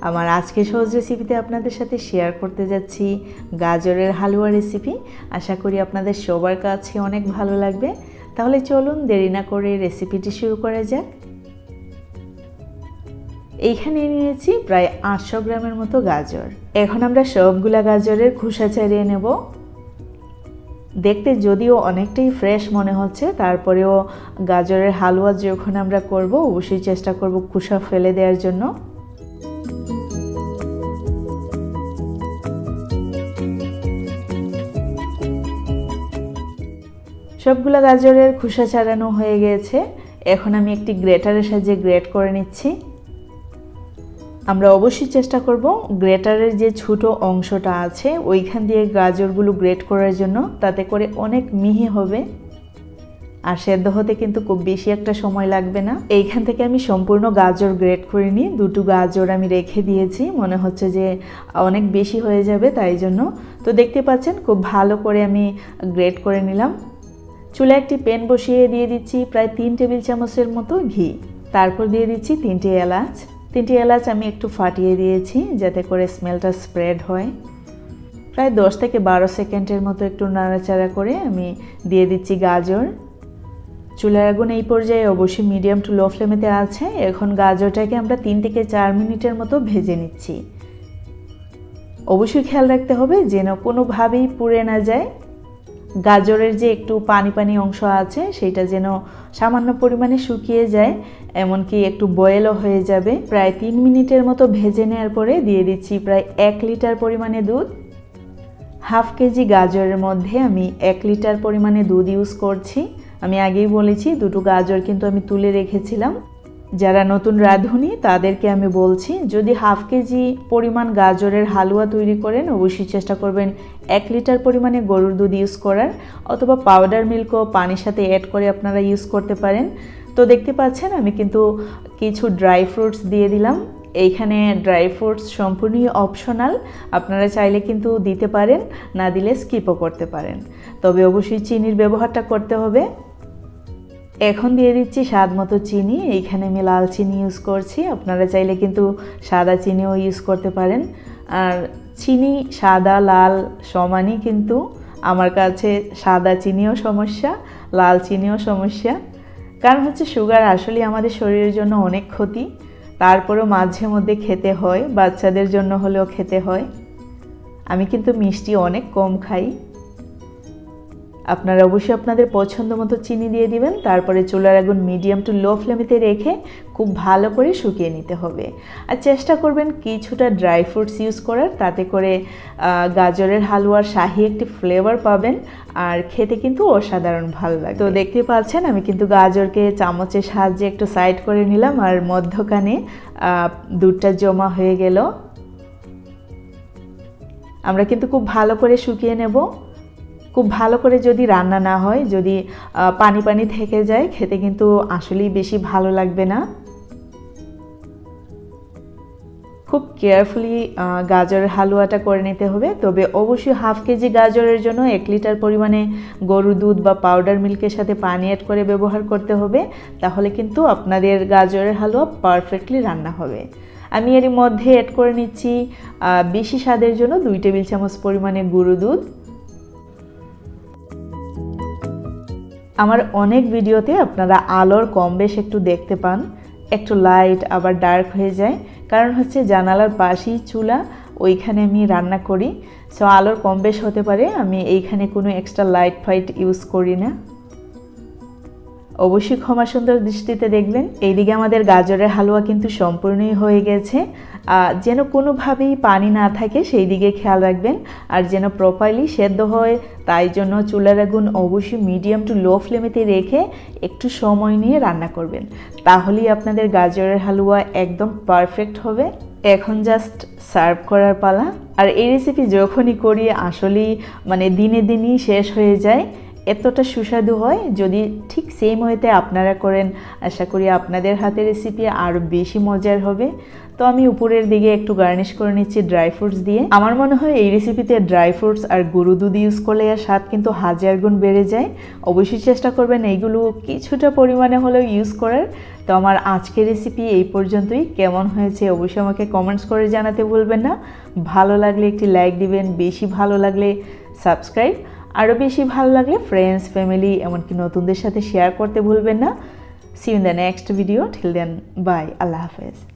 আমার আজকের সহজ রেসিপিতে আপনাদের সাথে শেয়ার করতে যাচ্ছি গাজরের হালুয়া রেসিপি। আশা করি আপনাদের সবার কাছে অনেক ভালো লাগবে। তাহলে চলুন দেরি না করে রেসিপিটি শুরু করা যাক। এইখানে নিয়েছি প্রায় 800 গ্রামের মতো গাজর। এখন আমরা সবগুলা গাজরের খোসা ছাড়িয়ে নেব। দেখতে যদিও অনেকটাই ফ্রেশ মনে হচ্ছে, তারপরেও গাজরের হালুয়া যখন আমরা করব অবশ্যই চেষ্টা করব খোসা ফেলে দেওয়ার জন্য। সবগুলা গাজরের খোসা ছাড়ানো হয়ে গেছে। এখন আমি একটি গ্রেটারের সাহায্যে গ্রেট করে নিচ্ছি। আমরা অবশ্যই চেষ্টা করব গ্রেটারের যে ছোট অংশটা আছে ওইখান দিয়ে গাজরগুলো গ্রেট করার জন্য, তাতে করে অনেক মিহি হবে আর সেদ্ধ হতে কিন্তু খুব বেশি একটা সময় লাগবে না। এইখান থেকে আমি সম্পূর্ণ গাজর গ্রেট করে নিই। দুটো গাজর আমি রেখে দিয়েছি, মনে হচ্ছে যে অনেক বেশি হয়ে যাবে তাই জন্য। তো দেখতে পাচ্ছেন খুব ভালো করে আমি গ্রেট করে নিলাম। চুলায় একটি প্যান বসিয়ে দিয়ে দিচ্ছি প্রায় 3 টেবিল চামচের মতো ঘি। তারপর দিয়ে দিচ্ছি 3টে এলাচ। 3টে এলাচ আমি একটু ফাটিয়ে দিয়েছি যাতে করে স্মেলটা স্প্রেড হয়। প্রায় 10 থেকে 12 সেকেন্ডের মতো একটু নাড়াচাড়া করে আমি দিয়ে দিচ্ছি গাজর। চুলার আগুন এই পর্যায়ে অবশ্যই মিডিয়াম টু লো ফ্লেমেতে আছে। এখন গাজরটাকে আমরা 3 থেকে 4 মিনিটের মতো ভেজে নিচ্ছি। অবশ্যই খেয়াল রাখতে হবে যেন কোনোভাবেই পুড়ে না যায়। গাজরের যে একটু পানি পানি অংশ আছে সেটা যেন সামান্য পরিমাণে শুকিয়ে যায়, এমনকি একটু বয়েলও হয়ে যাবে। প্রায় 3 মিনিটের মতো ভেজে নেওয়ার পরে দিয়ে দিচ্ছি প্রায় 1 লিটার পরিমাণে দুধ। হাফ কেজি গাজরের মধ্যে আমি 1 লিটার পরিমাণে দুধ ইউজ করছি। আমি আগেই বলেছি দুটো গাজর কিন্তু আমি তুলে রেখেছিলাম। যারা নতুন রাঁধুনি তাদেরকে আমি বলছি, যদি হাফ কেজি পরিমাণ গাজরের হালুয়া তৈরি করেন অবশ্যই চেষ্টা করবেন 1 লিটার পরিমাণে গরুর দুধ ইউজ করার, অথবা পাউডার মিল্কও পানির সাথে অ্যাড করে আপনারা ইউজ করতে পারেন। তো দেখতে পাচ্ছেন আমি কিন্তু কিছু ড্রাই ফ্রুটস দিয়ে দিলাম। এইখানে ড্রাই ফ্রুটস সম্পূর্ণই অপশনাল, আপনারা চাইলে কিন্তু দিতে পারেন, না দিলে স্কিপও করতে পারেন। তবে অবশ্যই চিনির ব্যবহারটা করতে হবে। এখন দিয়ে দিচ্ছি স্বাদ মতো চিনি। এইখানে আমি লাল চিনি ইউজ করছি, আপনারা চাইলে কিন্তু সাদা চিনিও ইউজ করতে পারেন। আর চিনি সাদা লাল সমানই, কিন্তু আমার কাছে সাদা চিনিও সমস্যা, লাল চিনিও সমস্যা। কারণ হচ্ছে সুগার আসলে আমাদের শরীরের জন্য অনেক ক্ষতি, তারপরেও মাঝে মধ্যে খেতে হয়, বাচ্চাদের জন্য হলেও খেতে হয়। আমি কিন্তু মিষ্টি অনেক কম খাই। আপনারা অবশ্যই আপনাদের পছন্দ মতো চিনি দিয়ে দিবেন। তারপরে চুলার আগুন মিডিয়াম টু লো ফ্লেমেতে রেখে খুব ভালো করে শুকিয়ে নিতে হবে। আর চেষ্টা করবেন কিছুটা ড্রাই ফ্রুটস ইউজ করার, তাতে করে গাজরের হালুয়ার শাহি একটি ফ্লেভার পাবেন আর খেতে কিন্তু অসাধারণ ভালো লাগে। তো দেখতে পাচ্ছেন আমি কিন্তু গাজরকে চামচের সাহায্যে একটু সাইড করে নিলাম আর মধ্যখানে দুধটা জমা হয়ে গেল। আমরা কিন্তু খুব ভালো করে শুকিয়ে নেব। খুব ভালো করে যদি রান্না না হয়, যদি পানি পানি থেকে যায়, খেতে কিন্তু আসলেই বেশি ভালো লাগবে না। খুব কেয়ারফুলি গাজরের হালুয়াটা করে নিতে হবে। তবে অবশ্যই হাফ কেজি গাজরের জন্য 1 লিটার পরিমাণে গরুর দুধ বা পাউডার মিল্কের সাথে পানি অ্যাড করে ব্যবহার করতে হবে, তাহলে কিন্তু আপনাদের গাজরের হালুয়া পারফেক্টলি রান্না হবে। আমি এর মধ্যে অ্যাড করে নিচ্ছি বেশি স্বাদের জন্য 2 টেবিল চামচ পরিমাণে গরুর দুধ। আমার অনেক ভিডিওতে আপনারা আলোর কম বেশ একটু দেখতে পান, একটু লাইট আবার ডার্ক হয়ে যায়। কারণ হচ্ছে জানালার পাশেই চুলা, ওইখানে আমি রান্না করি, সো আলোর কম বেশ হতে পারে। আমি এইখানে কোনো এক্সট্রা লাইট ফাইট ইউজ করি না, অবশ্যই ক্ষমা সুন্দর দৃষ্টিতে দেখবেন। এইদিকে আমাদের গাজরের হালুয়া কিন্তু সম্পূর্ণই হয়ে গেছে। যেন কোনোভাবেই পানি না থাকে সেই দিকে খেয়াল রাখবেন, আর যেন প্রপারলি সেদ্ধ হয় তাই জন্য চুলার আগুন অবশ্যই মিডিয়াম টু লো ফ্লেমেতে রেখে একটু সময় নিয়ে রান্না করবেন, তাহলেই আপনাদের গাজরের হালুয়া একদম পারফেক্ট হবে। এখন জাস্ট সার্ভ করার পালা। আর এই রেসিপি যখনই করি আসলেই দিনে দিনই শেষ হয়ে যায়, এতটা সুস্বাদু হয়। যদি ঠিক সেম ওয়েতে আপনারা করেন, আশা করি আপনাদের হাতের রেসিপি আরও বেশি মজার হবে। তো আমি উপরের দিকে একটু গার্নিশ করে নিচ্ছি ড্রাই ফ্রুটস দিয়ে। আমার মনে হয় এই রেসিপিতে ড্রাই ফ্রুটস আর গরু দুধ ইউজ করলে এর স্বাদ কিন্তু 1000 গুণ বেড়ে যায়। অবশ্যই চেষ্টা করবেন এইগুলো কিছুটা পরিমাণে হলেও ইউজ করার, তো আমার আজকের রেসিপি এই পর্যন্তই। কেমন হয়েছে অবশ্যই আমাকে কমেন্টস করে জানাতে ভুলবেন না। ভালো লাগলে একটি লাইক দিবেন, বেশি ভালো লাগলে সাবস্ক্রাইব, আরও বেশি ভালো লাগলে ফ্রেন্ডস, ফ্যামিলি এমনকি নতুনদের সাথে শেয়ার করতে ভুলবেন না। See you in the next video. Till then bye, আল্লাহ হাফেজ।